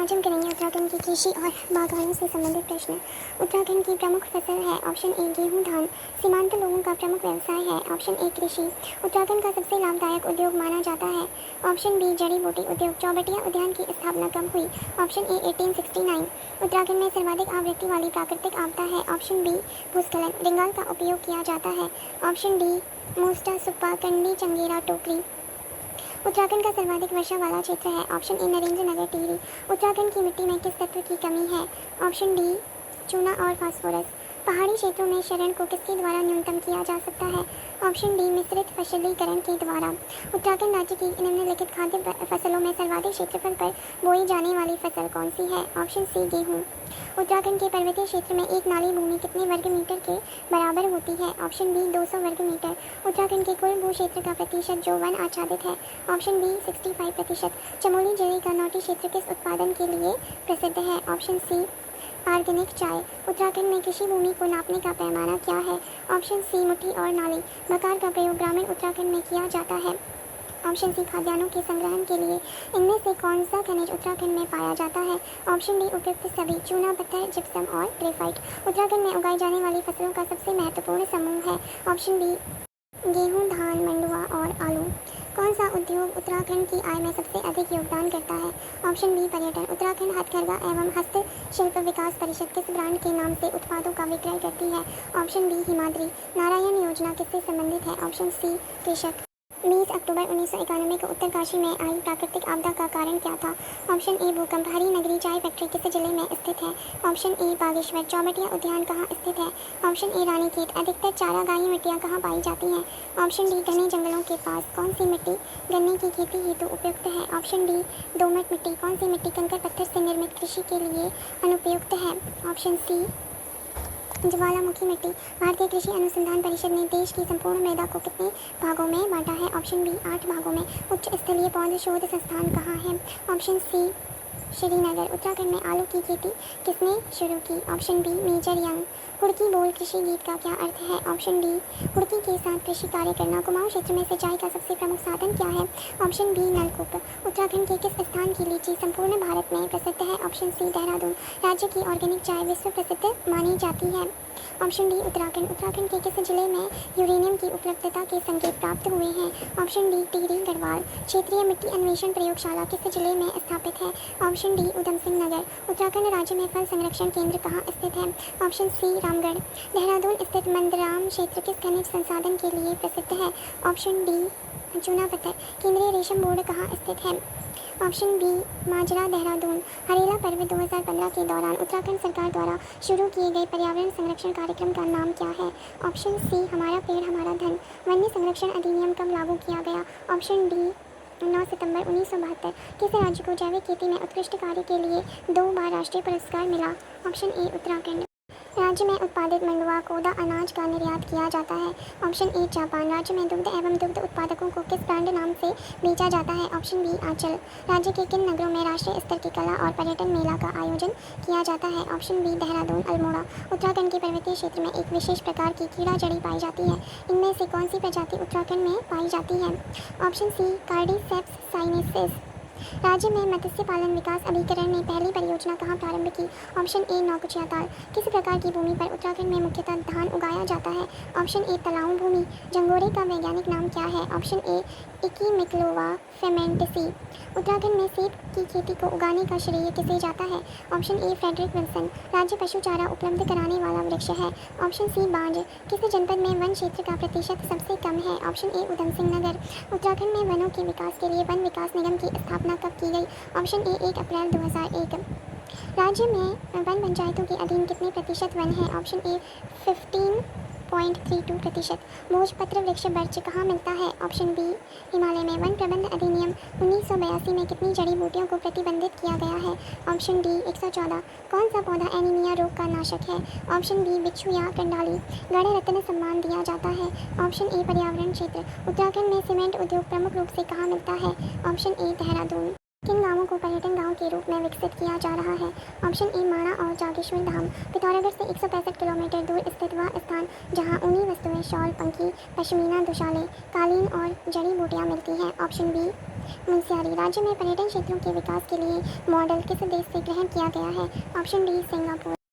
आज हम करेंगे उत्तराखंड की कृषि और बागवानी से संबंधित प्रश्न। उत्तराखंड की प्रमुख फसल है ऑप्शन ए गेहूं धान। सीमांत लोगों का प्रमुख व्यवसाय है ऑप्शन ए कृषि। उत्तराखंड का सबसे लाभदायक उद्योग माना जाता है ऑप्शन बी जड़ी बूटी उद्योग। चौबटिया उद्यान की स्थापना कब हुई ऑप्शन ए 1869। उत्तराखंड में सर्वाधिक आवृत्ति वाली प्राकृतिक आपदा है ऑप्शन बी भूस्खलन। रिंगाल का उपयोग किया जाता है ऑप्शन डी मोस्टा सुप्पा कंडी चंगेरा टोकरी। उत्तराखंड का सर्वाधिक वर्षा वाला क्षेत्र है ऑप्शन ए नरेंद्र नगर टिहरी। उत्तराखंड की मिट्टी में किस तत्व की कमी है ऑप्शन डी चूना और फास्फोरस। पहाड़ी क्षेत्रों में शरण को किसके द्वारा न्यूनतम किया जा सकता है ऑप्शन डी मिश्रित फसलीकरण के द्वारा। उत्तराखंड राज्य की निम्नलिखित खाद्य फसलों में सर्वाधिक क्षेत्रफल पर बोई जाने वाली फसल कौन सी है ऑप्शन सी गेहूँ। उत्तराखंड के पर्वतीय क्षेत्र में एक नाली भूमि कितने वर्ग मीटर के बराबर होती है ऑप्शन बी 200 वर्ग मीटर। उत्तराखंड के कुल भू क्षेत्र का प्रतिशत जो वन आच्छादित है ऑप्शन बी 65%। चमोली जिले का नौटी क्षेत्र किस उत्पादन के लिए प्रसिद्ध है ऑप्शन सी ऑर्गेनिक चाय। उत्तराखंड में कृषि भूमि को नापने का पैमाना क्या है ऑप्शन सी मुट्ठी और नाली। बकार का प्रयोग ग्रामीण उत्तराखंड में किया जाता है ऑप्शन सी खाद्यान्नों के संग्रहण के लिए। इनमें से कौन सा खनिज उत्तराखंड में पाया जाता है ऑप्शन डी उपयुक्त सभी चूना पत्थर जिप्सम और ग्रेफाइट। उत्तराखंड में उगाई जाने वाली फसलों का सबसे महत्वपूर्ण समूह है ऑप्शन बी गेहूं धान मंडुआ और आलू। कौन सा उद्योग उत्तराखंड की आय में सबसे अधिक योगदान करता है ऑप्शन बी पर्यटन। उत्तराखंड हथकरघा एवं हस्तशिल्प विकास परिषद किस ब्रांड के नाम से उत्पादों का विक्रय करती है ऑप्शन बी हिमाद्री। नारायण योजना किससे संबंधित है ऑप्शन सी कृषक। 20 अक्टूबर 1991 को उत्तरकाशी में आई प्राकृतिक आपदा का कारण क्या था ऑप्शन ए भूकंप। हरी नगरी चाय फैक्ट्री किस जिले में स्थित है ऑप्शन ए बागेश्वर। चौबटिया उद्यान कहाँ स्थित है ऑप्शन ए रानीखेत। अधिकतर चारागाही मिट्टियाँ कहाँ पाई जाती हैं ऑप्शन डी घने जंगलों के पास। कौन सी मिट्टी गन्ने की खेती हेतु उपयुक्त है ऑप्शन डी दोमट मिट्टी। कौन सी मिट्टी कंकड़ पत्थर से निर्मित कृषि के लिए अनुपयुक्त है ऑप्शन सी ज्वालामुखी मिट्टी। भारतीय कृषि अनुसंधान परिषद ने देश की संपूर्ण मृदा को कितने भागों में बांटा है ऑप्शन बी 8 भागों में। उच्च स्तरीय पौध शोध संस्थान कहाँ है ऑप्शन सी श्रीनगर। उत्तराखंड में आलू की खेती किसने शुरू की ऑप्शन बी मेजर यंग। हुड़की बोल कृषि गीत का क्या अर्थ है ऑप्शन डी हुड़की के साथ कृषि कार्य करना। कुमाऊं क्षेत्र में सिंचाई का सबसे प्रमुख साधन क्या है ऑप्शन बी नलकूप। उत्तराखंड के किस स्थान की लीची संपूर्ण भारत में प्रसिद्ध है ऑप्शन सी देहरादून। राज्य की ऑर्गेनिक चाय विश्व प्रसिद्ध मानी जाती है ऑप्शन डी उत्तराखंड। उत्तराखंड के किस जिले में यूरेनियम की उपलब्धता के संकेत प्राप्त हुए हैं ऑप्शन डी टिहरी गढ़वाल। क्षेत्रीय मिट्टी अन्वेषण प्रयोगशाला किस जिले में स्थापित है ऑप्शन डी उधम सिंह नगर। उत्तराखंड राज्य में फल संरक्षण केंद्र कहाँ स्थित है ऑप्शन सी रामगढ़। देहरादून स्थित मंदराम क्षेत्र किस खनिज संसाधन के लिए प्रसिद्ध है ऑप्शन डी चूना पत्थर। केंद्रीय रेशम बोर्ड कहाँ स्थित है ऑप्शन बी माजरा देहरादून। हरेला पर्व 2015 के दौरान उत्तराखंड सरकार द्वारा शुरू किए गए पर्यावरण संरक्षण कार्यक्रम का नाम क्या है ऑप्शन सी हमारा पेड़ हमारा धन। वन्य संरक्षण अधिनियम कब लागू किया गया ऑप्शन डी 9 सितंबर 1972। किस राज्य को जैविक खेती में उत्कृष्ट कार्य के लिए 2 बार राष्ट्रीय पुरस्कार मिला ऑप्शन ए उत्तराखंड। राज्य में उत्पादित मंडुआ कोदा अनाज का निर्यात किया जाता है ऑप्शन ए जापान। राज्य में दुग्ध एवं दुग्ध उत्पादकों को किस ब्रांड नाम से बेचा जाता है ऑप्शन बी आंचल। राज्य के किन नगरों में राष्ट्रीय स्तर की कला और पर्यटन मेला का आयोजन किया जाता है ऑप्शन बी देहरादून अल्मोड़ा। उत्तराखंड के पर्वतीय क्षेत्र में एक विशेष प्रकार की कीड़ा जड़ी पाई जाती है। इनमें से कौन सी प्रजाति उत्तराखंड में पाई जाती है ऑप्शन सी कार्डिसेप्स साइनेसिस। राज्य में मत्स्य पालन विकास अभिकरण ने पहली परियोजना कहाँ प्रारंभ की ऑप्शन ए नौकुचिया ताल। किस प्रकार की भूमि पर उत्तराखंड में मुख्यतः धान उगाया जाता है ऑप्शन ए तलाऊ भूमि। जंगोरे का वैज्ञानिक नाम क्या है ऑप्शन ए इकीमिक्लोवा फेमेंटेसी। उत्तराखंड में सेब की खेती को उगाने का श्रेय किसे जाता है ऑप्शन ए फ्रेडरिक विल्सन। राज्य पशु चारा उपलब्ध कराने वाला वृक्ष है ऑप्शन सी बांज। किस जनपद में वन क्षेत्र का प्रतिशत सबसे कम है ऑप्शन ए उधम सिंह नगर। उत्तराखंड में वनों के विकास के लिए वन विकास निगम की स्थापना कब की गई ऑप्शन ए 1 अप्रैल 2001। राज्य में वन पंचायतों के अधीन कितने प्रतिशत वन है ऑप्शन ए 15.32%। भोजपत्र वृक्ष बर्च कहाँ मिलता है ऑप्शन बी हिमालय में। वन प्रबंध अधिनियम 1982 में कितनी जड़ी बूटियों को प्रतिबंधित किया गया है ऑप्शन डी 114। कौन सा पौधा एनीमिया रोग का नाशक है ऑप्शन बी बिच्छू या कंडाली। गण रत्न सम्मान दिया जाता है ऑप्शन ए पर्यावरण क्षेत्र। उत्तराखंड में सीमेंट उद्योग प्रमुख रूप से कहाँ मिलता है ऑप्शन ए देहरादून। किन गांवों को पर्यटन गांव के रूप में विकसित किया जा रहा है ऑप्शन ए माणा और जागेश्वर धाम। पिथौरागढ़ से 165 किलोमीटर दूर स्थित वह स्थान जहां ऊनी वस्तुएं शॉल पंखी पश्मीना दुशाले कालीन और जड़ी बूटियां मिलती हैं ऑप्शन बी मुंशियारी। राज्य में पर्यटन क्षेत्रों के विकास के लिए मॉडल किस देश से ग्रहण किया गया है? Option D Singapore.